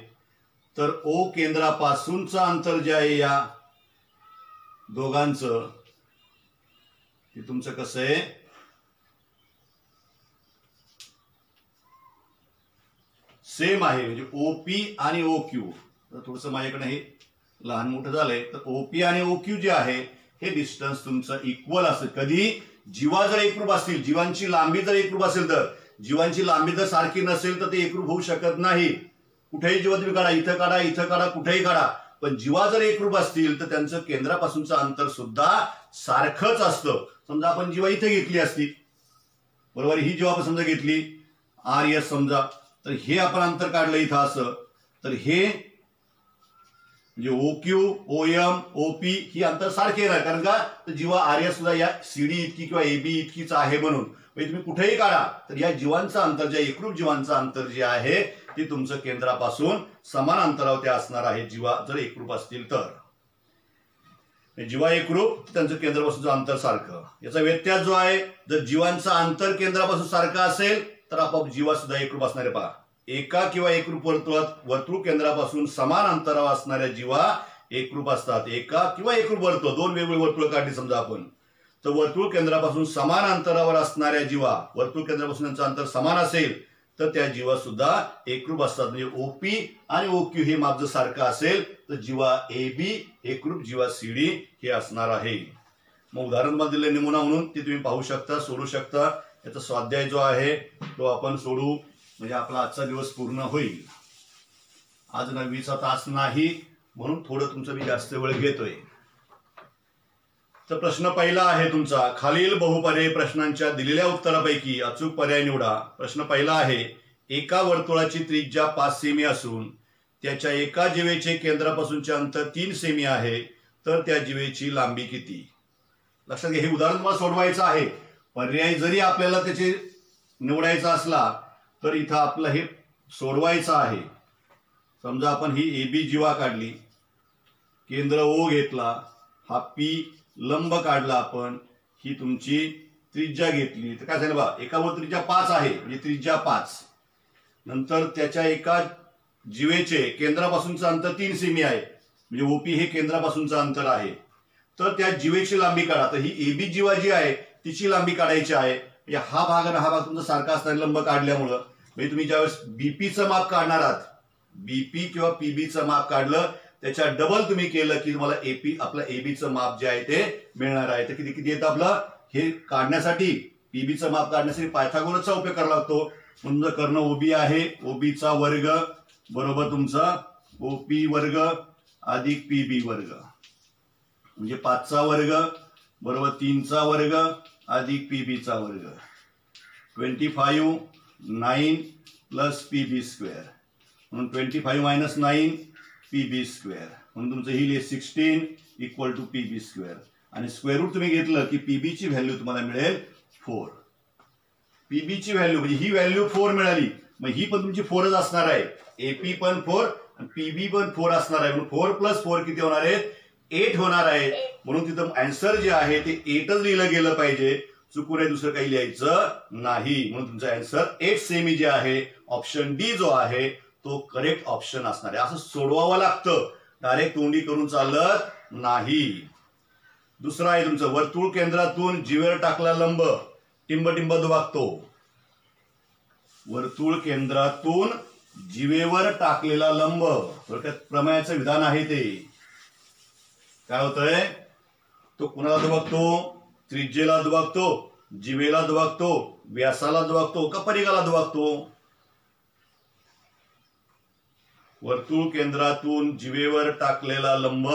तर O केंद्रापासूनचं अंतर जे आहे या दोघांचं ते तुमचं कसं आहे सेम आहे, म्हणजे ओपी आणि ओक्यू, थोडंसं माझ्याकडे हे लहान मोठं झालंय, तर ओपी आणि ओक्यू जे आहे हे डिस्टन्स तुमचं इक्वल असेल. कधी जीवा जर एकरूप असतील, जीवांची लांबी जर एकरूप असेल, तर जीवांची लांबी जर सारखी नसेल तर ते एकरूप होऊ शकत नाही. कुठेही जीवा तुम्ही काढा, इथं काढा, इथं काढा, कुठेही काढा, पण जीवा जर एकरूप असतील तर त्यांचं केंद्रापासूनचं अंतर सुद्धा सारखंच असतं. समजा आपण जीवा इथे घेतली असती, बरोबर, ही जीवा आपण समजा घेतली RS समजा, तर हे आपण अंतर काढलं इथं असं, तर हे म्हणजे OQ, OM, OP ही अंतर सारखे राहील. कारण का, तर जीवा RS सुद्धा या CD इतकी किंवा AB इतकीच आहे म्हणून. म्हणजे तुम्ही कुठेही काढा तर या जीवांचं अंतर, ज्या एकरूप जीवांचं अंतर जे आहे ते तुमचं केंद्रापासून समान अंतरावर ते असणार आहे, जीवा जर एकरूप असतील तर. जीवा एकरूप, त्यांचं केंद्रापासूनचं अंतर सारखं. याचा व्यत्यास जो आहे, जर जीवांचं अंतर केंद्रापासून सारखं असेल तर आपोआप जीवा सुद्धा एकरूप असणारे. पहा, एका किंवा एकरूप वर्तुळात वर्तुळ केंद्रापासून समान अंतरावर असणाऱ्या जीवा एकरूप असतात. एका किंवा एकरूप वर्तुळ, दोन वेगवेगळी वर्तुळ काढली समजा आपण, तर वर्तुळ केंद्रापासून समान अंतरावर असणाऱ्या जीवा, वर्तुळ केंद्रापासून त्यांचं अंतर समान असेल तर त्या जीवा सुद्धा एकरूप असतात. म्हणजे ओपी आणि ओक्यू हे माप जर सारखं असेल तर जीवा AB एकरूप जीवा CD हे असणार आहे. मग उदाहरण मध्ये नमुना म्हणून ते तुम्ही पाहू शकता, सोडू शकता. याचा स्वाध्याय जो आहे तो आपण सोडू, म्हणजे आपला आजचा दिवस पूर्ण होईल. आज 9वीचा तास नाही म्हणून थोडं तुमचं मी जास्त वेळ घेतोय. तर प्रश्न पहिला आहे तुमचा, खालील बहुपर्यायी प्रश्नांच्या दिलेल्या उत्तरापैकी अचूक पर्याय निवडा. प्रश्न पहिला आहे, एका वर्तुळाची त्रिज्या 5 सेमी असून त्याच्या एका जीवेचे केंद्रापासूनचे अंतर 3 सेमी आहे, तर त्या जीवेची लांबी किती? लक्षात घ्या, हे उदाहरण तुम्हाला सोडवायचं आहे. पर्याय जरी आपल्याला त्याचे निवडायचा असला तर इथं आपलं हे सोडवायचं आहे. समजा आपण ही AB जीवा काढली, केंद्र O घेतला, हा P लंब काढला आपण, ही तुमची त्रिज्या घेतली, तर काय झालं बा, एका वर त्रिज्या 5 आहे, म्हणजे त्रिज्या 5. नंतर त्याच्या एका जीवेचे केंद्रापासूनचं अंतर 3 सेमी आहे, म्हणजे OP हे केंद्रापासूनचं अंतर आहे. तर त्या जीवेची लांबी काढा. तर ही AB जीवा जी आहे तिची लांबी काढायची आहे. म्हणजे हा भाग आणि हा भाग तुमचा सारखा असणारा लंब काढल्यामुळं, म्हणजे तुम्ही ज्यावेळेस BPचं माप काढणार आहात, BP किंवा PBचं माप काढलं त्याच्या डबल तुम्ही केलं की तुम्हाला AP, आपलं ABचं माप जे आहे ते मिळणार आहे. तर किती किती येतं आपलं हे काढण्यासाठी, PBचं माप काढण्यासाठी पायथागोरसचा उपयोग करावा लागतो. म्हणून कर्ण OB आहे, OBचा वर्ग बरोबर तुमचा OP वर्ग अधिक PB वर्ग, म्हणजे 5चा वर्ग बरोबर 3चा वर्ग अधिक PBचा वर्ग, 25 9 प्लस PB स्क्वेअर, म्हणून 25 मायनस 9 PB स्क्वेअर, म्हणून तुमचं ही 16 इक्वल टू PB स्क्वेअर. आणि स्क्वेअर रूट तुम्ही घेतलं की PB ची व्हॅल्यू तुम्हाला मिळेल 4. PB ची व्हॅल्यू म्हणजे ही व्हॅल्यू 4 मिळाली, मग ही पण तुमची 4च असणार आहे. AP पण 4 आणि PB पण 4 असणार आहे. म्हणून 4 प्लस 4 किती होणार आहे? 8 होणार आहे. म्हणून तिथं आन्सर जे आहे ते 8च लिहिलं गेलं पाहिजे, चुकून दुसरं काही लिहायचं नाही. म्हणून तुमचा आन्सर 8 सेमी जे आहे, ऑप्शन डी जो आहे तो करेक्ट ऑप्शन असणार आहे. असं सोडवावं लागतं, डायरेक्ट तोंडी करून चालत नाही. दुसरा आहे तुमचं, वर्तुळ केंद्रातून जीवेवर टाकला लंब टिंब दुभागतो. वर्तुळ केंद्रातून जीवेवर टाकलेला लंब, थोडक्यात प्रमेयाचं विधान आहे ते. काय होतंय, तो कुणाला दुभागतो? त्रिज्येला दुभागतो, जीवेला दुभागतो, व्यासाला दुभागतो का परिघाला दुभागतो? वर्तुळ केंद्रातून जीवेवर टाकलेला लंब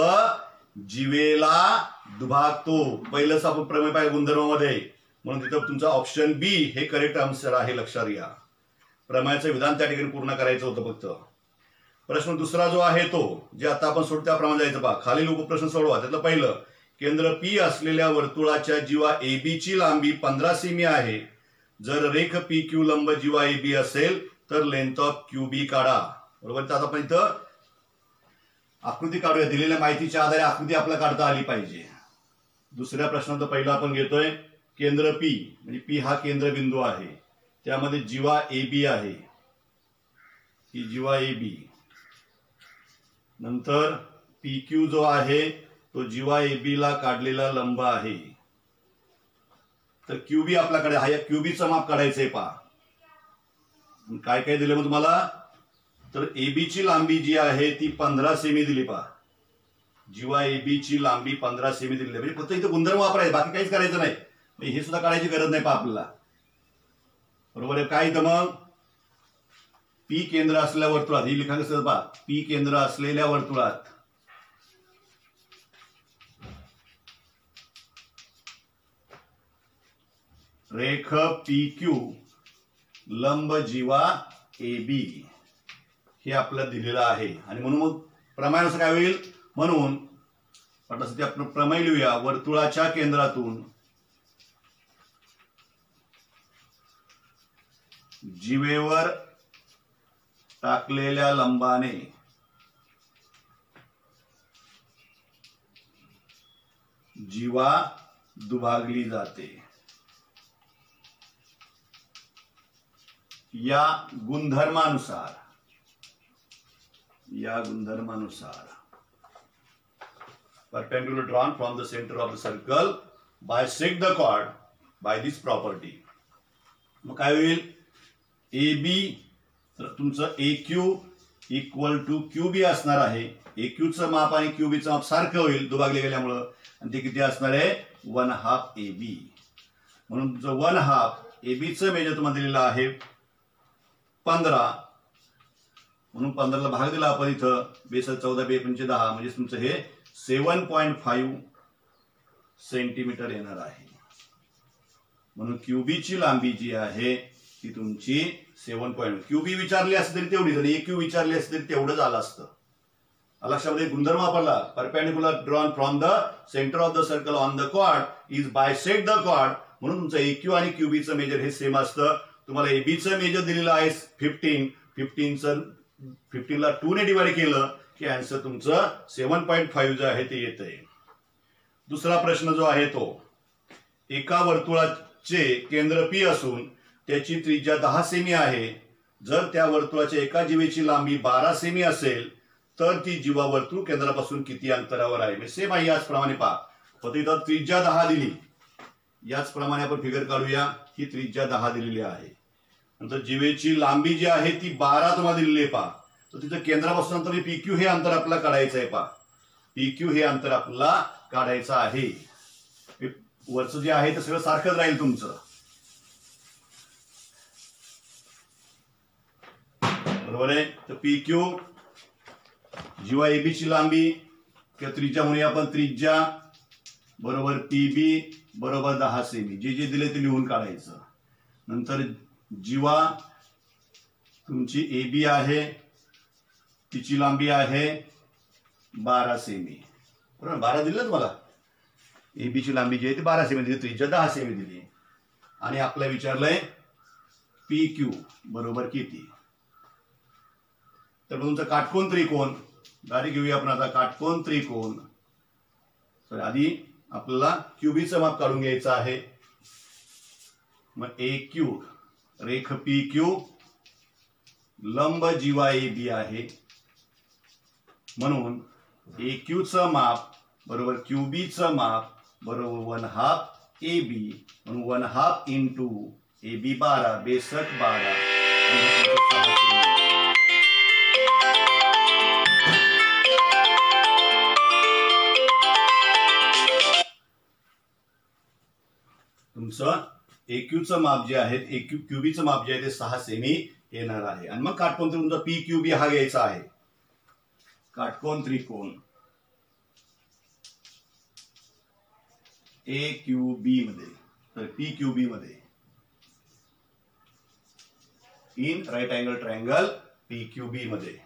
जीवेला दुभागतो. पहिलंच आपण प्रमेय पाहिजे गुणधर्मामध्ये, म्हणून तिथं तुमचा ऑप्शन बी हे करेक्ट आन्सर आहे. लक्षात घ्या, प्रमेयाचं विधान त्या ठिकाणी पूर्ण करायचं होतं फक्त. प्रश्न दुसरा जो आहे तो, जे आता आपण सोडतो त्याप्रमाणे जायचं. पहा, खालील उपप्रश्न सोडवा. त्यातलं पहिलं, केंद्र P असलेल्या वर्तुळाच्या जीवा AB ची लांबी 15 सेमी आहे. जर रेख PQ लंब जीवा AB असेल तर लेंथ ऑफ QB काढा. बरोबर, तर आता आपण इथं आकृती काढूया. दिलेल्या माहितीच्या आधारे आकृती आपल्याला काढता आली पाहिजे. दुसऱ्या प्रश्नात पहिला आपण घेतोय, केंद्र P म्हणजे P हा केंद्रबिंदू आहे, त्यामध्ये जीवा AB आहे, ही जीवा AB. नंतर PQ जो आहे तो जीवा AB ला काढलेला लंब आहे. तर QB आपल्याकडे हा, या QB चं माप काढायचंय. पहा काय काय दिलं मग तुम्हाला, तर एबी ची लांबी जी आहे ती 15 सेमी दिली पहा. जीवा एबी ची लांबी 15 सेमी दिली आहे. म्हणजे फक्त इथं गुणधर्म वापरायचे, बाकी काहीच करायचं नाही. हे सुद्धा काढायची गरज नाही पहा आपल्याला. बरोबर आहे. काय इथं मग पी केंद्र असलेल्या वर्तुळात, ही लिखाण कसं पहा, पी केंद्र असलेल्या वर्तुळात रेख पी क्यू लंब जीवा ए बी हे आपल्याला दिलेलं आहे. आणि म्हणून मग प्रमाणानुसार काय होईल, म्हणून आपण प्रमेय लिहूया. वर्तुळाच्या केंद्रातून जीवेवर टाकलेल्या लंबाने जीवा दुभागली जाते. या गुणधर्मानुसार perpendicular drawn from the center of the circle bisect the chord by this property. मग काय होईल, ए बी तुमचं ए क्यू इक्वल टू क्यू बी असणार आहे. ए क्यूचं माप आणि क्यू बीचं माप सारखं होईल दुभागले गेल्यामुळं, आणि ते किती असणार आहे 1/2 ए बी. म्हणून तुमचं 1/2 ए बीचं मेजर तुम्हाला दिलेलं आहे 15. म्हणून 15ला भाग दिला आपण इथं, बेस 14 बे 5 10, म्हणजे तुमचं हे 7.5 सेंटीमीटर येणार आहे. म्हणून क्यूबीची लांबी जी आहे ती तुमची 7. क्यूबी विचारली असते तरी तेवढीच, आणि क्यू विचारली असते तरी तेवढंच आलं असतं. लक्षामध्ये गुणधर्म वापरला. Perpendicular drawn from the centre of the circle on the quad is bisect the quad. म्हणून तुमचं एक्यू आणि क्यूबीचं मेजर हे सेम असतं. तुम्हाला एबीचं मेजर दिलेलं आहे 15. 15ला 2 ने डिवाइड केलं की आन्सर तुमचं 7.5 जे आहे ते येत आहे. दुसरा प्रश्न जो आहे तो, एका वर्तुळाचे केंद्र पी असून त्याची त्रिज्या 10 सेमी आहे. जर त्या वर्तुळाच्या एका जीवेची लांबी 12 सेमी असेल तर ती जीवा वर्तुळ केंद्रापासून किती अंतरावर आहे. सेम आहे याचप्रमाणे पहा, फक्त इथं त्रिज्या 10 दिली. याचप्रमाणे आपण फिगर काढूया. ही त्रिज्या 10 दिलेली आहे. नंतर जीवेची लांबी जी आहे ती 12 तुम्हाला दिलेली आहे पहा. तर तिथं केंद्रापासून अंतर पी क्यू हे अंतर आपल्याला काढायचं आहे पहा. पी क्यू हे अंतर आपल्याला काढायचं आहे. वरचं जे आहे ते सगळं सारखंच राहील तुमचं. बरोबर आहे. तर पी क्यू जीवा एबी ची लांबी किंवा त्रिज्या म्हणूया आपण, त्रिज्या बरोबर पी बी बरोबर 10 सेमी. जे जे दिले ते लिहून काढायचं. नंतर जीवा तुमची ए बी आहे, तिची लांबी आहे 12 सेमी. बरोबर, 12 दिलं तुम्हाला. ए बी ची लांबी जी आहे ती 12 सेमी दिली, त्रिज्या 10 सेमी दिली. आणि आपल्याला विचारलंय पी क्यू बरोबर किती. तर तुमचा काटकोन त्रिकोण गाडी घेऊया आपण आता. काटकोन त्रिकोण, तर आधी आपल्याला क्यूबीचं माप काढून घ्यायचं आहे. मग ए क्यू रेख पी क्यू लंब जीवा ए बी आहे. म्हणून ए क्यूचं माप बरोबर क्यूबीचं माप बरोबर 1/2 ए बी. म्हणून 1/2 इंटू ए बी 12 बेसक 12. तुमचं एक्यूचं माप जे आहे, एक्यू क्यूबीचं माप जे आहे ते 6 सेमी येणार आहे. आणि मग काटकोन तुमचा पी क्यूबी हा घ्यायचा आहे. काटकोन त्रिकोण ए क्यू बी मध्ये, तर पी क्यू बी मध्ये in right angle triangle P Q B मध्ये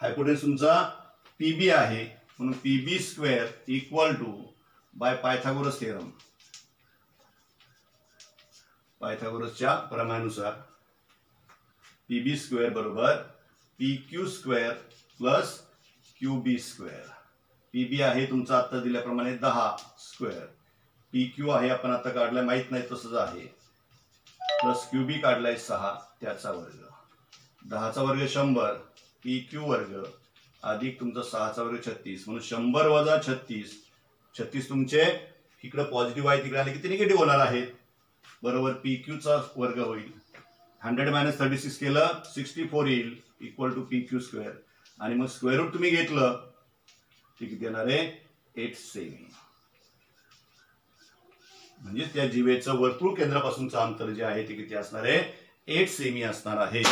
हायपोटेन्यूस तुमचा पी बी आहे. म्हणून P B square equal to by Pythagoras theorem, पायथागोरसच्या प्रमाणानुसार पी बी स्क्वेअर बरोबर P Q square plus Q B square. P B आहे तुमचा आता दिल्याप्रमाणे 10 स्क्वेअर. पी क्यू आहे आपण आता काढलाय, माहित नाही तसंच आहे, प्लस क्यू बी काढलाय 6 त्याचा वर्ग. 10चा वर्ग 100 पी क्यू वर्ग अधिक तुमचा 6चा वर्ग 36. म्हणून 100 वजा 36. 36 तुमचे इकडे पॉझिटिव्ह आहे, तिकडे आले की ते निगेटिव्ह होणार आहेत. बरोबर पी क्यूचा वर्ग होईल. 100 - 36 केलं 64 येईल. इक्वल टू PQ², आणि मग स्क्वेअर रूट तुम्ही घेतलं ते किती येणार आहे 8 सेमी. म्हणजे त्या जीवेचं वर्तुळ केंद्रापासूनचं अंतर जे आहे ते किती असणार आहे 8 सेमी असणार आहे.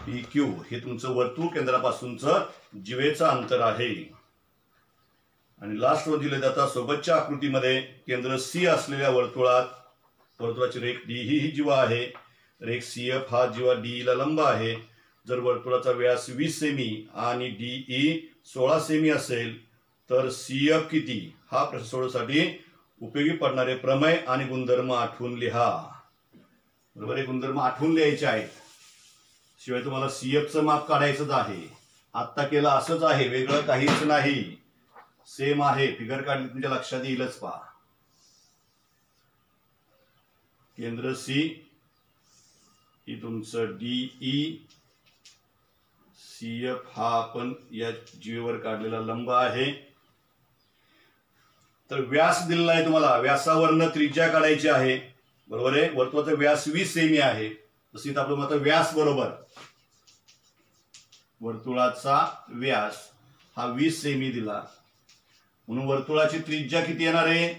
PQ हे तुमचं वर्तुळ केंद्रापासूनचं जीवेचं अंतर आहे. आणि लास्ट वर दिले जातात सोबतच्या आकृतीमध्ये केंद्र C असलेल्या वर्तुळाची रेख D ही जीवा आहे. रेख CF हा जीवा DE ला लंब आहे. जर वर्तुळाचा व्यास 20 सेमी आणि DE 16 सेमी असेल तर CF किती हा प्रश्न सोडवण्यासाठी उपयोगी पडणारे प्रमेय आणि गुणधर्म आठवून लिहा. बरोबर आहे, गुणधर्म आठवून लिहायचे आहेत. शिवाय तुम्हाला CFचं माप काढायचंच आहे. आत्ता केलं असंच आहे, वेगळं काहीच नाही, सेम आहे. फिगर काढली तुमच्या लक्षात येईलच. पहा, केंद्र C ही तुमचं DE, CF हा आपण या जीवेवर काढलेला लंब आहे. तर व्यास दिलेला आहे तुम्हाला, व्यासावरनं त्रिज्या काढायची आहे. बरोबर आहे, वर्तुळाचा व्यास 20 सेमी आहे. तसेच आपलं मत व्यास बरोबर वर्तुळाचा व्यास हा 20 सेमी दिला, म्हणून वर्तुळाची त्रिज्या किती येणार आहे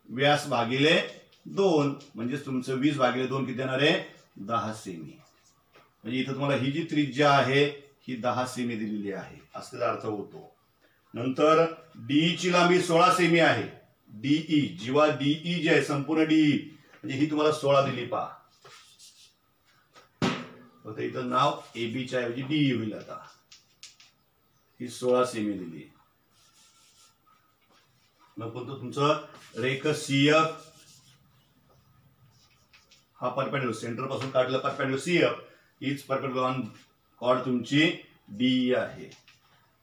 व्यास भागिले 2, म्हणजे तुमचं 20 भागिले 2 किती येणार आहे 10 सेमी. म्हणजे इथं तुम्हाला ही जी त्रिज्या आहे ही 10 सेमी दिलेली आहे, असा अर्थ होतो. नंतर DE ची लांबी 16 सेमी आहे. DE जीवा DE जी आहे संपूर्ण DE म्हणजे ही तुम्हाला 16 दिली. पहा फक्त इथं नाव AB च्या ऐवजी DE होईल. आता ही 16 सेमी दिली. मग कोणतं तुमचं रेख CF हा परपेंडिक्युलर सेंटर पासून काढलेला परपेंडिक्युलर CF हीच परपेंडिक्युलर ऑन कॉर्ड तुमची DE आहे.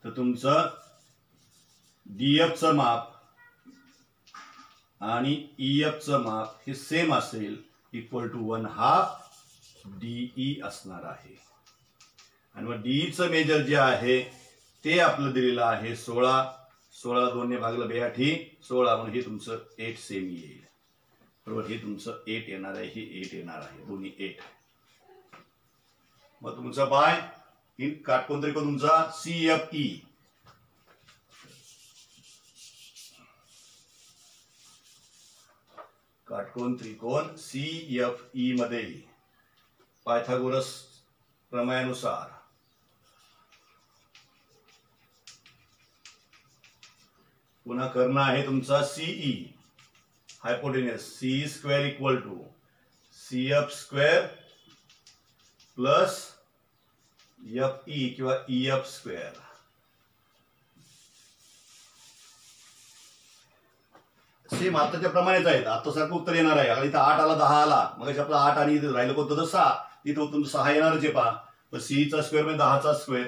तर तुमचं DF चं माप आणि EF चं माप हे सेम असेल, इक्वल टू 1/2 DE असणार आहे. आणि मग DE चं मेजर जे आहे ते आपलं दिलेलं आहे 16. 16 2 ने भागलं 82 16, म्हणून हे तुमचं 8 सेमी येईल. बरोबर, हे तुमचं 8 येणार आहे, हे 8 येणार आहे, दोन्ही 8. मग तुमचा बाय इन काटकोन त्रिकोण तुमचा CFE. काटकोन त्रिकोण CFE मध्ये पायथागोरस प्रमेयानुसार पुन्हा कर्ण आहे तुमचा CE hypotenuse CE² equal to CF² plus FE किंवा EF². सेम आताच्या प्रमाणेच आहेत. आता सारखं उत्तर येणार आहे. इथं 8 आला 10 आला, मग आपला 8 आणि इथे राहिलं कोणतं तर 6, इथं तुमचं 6 येणारच आहे. पहा CE चा स्क्वेअर म्हणजे 10 चा स्क्वेअर.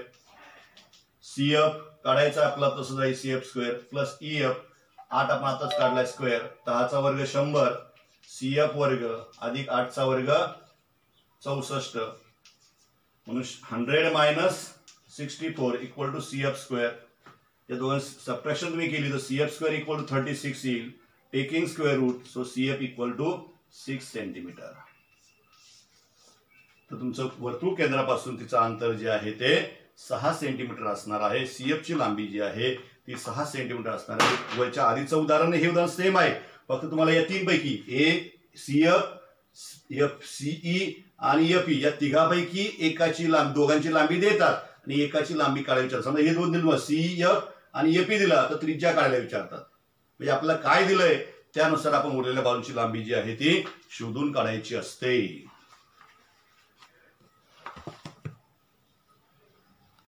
CF काढायचा आपला तसं जाईल CF² प्लस EF 8 आपण आताच काढलाय स्क्वेअर, 10 चा वर्ग 100 CF वर्ग अधिक 8 चा वर्ग 64, म्हणून 100 मायनस 64 इक्वल टू CF². या दोघांची सबट्रॅक्शन तुम्ही केली तर CF² इक्वल टू 36 येईल, taking square root, so CF equal to 6 centimetre. तर तुमचं वर्तुळ केंद्रापासून तिचं अंतर जे आहे ते 6 सेंटीमीटर असणार आहे. CF ची लांबी जी आहे ती 6 सेंटीमीटर असणार आहे. वरच्या आधीचं उदाहरण हे उदाहरण सेम आहे, फक्त तुम्हाला या 3 पैकी CF, CE आणि FE या तिघापैकी एकाची लांबी, दोघांची लांबी देतात आणि एकाची लांबी काढायला विचारतात. समजा हे दोन दिलं CF आणि FE दिला तर त्रिज्या काढायला विचारतात. म्हणजे आपल्याला काय दिलंय त्यानुसार आपण उरलेल्या बाजूची लांबी जी आहे ती शोधून काढायची असते.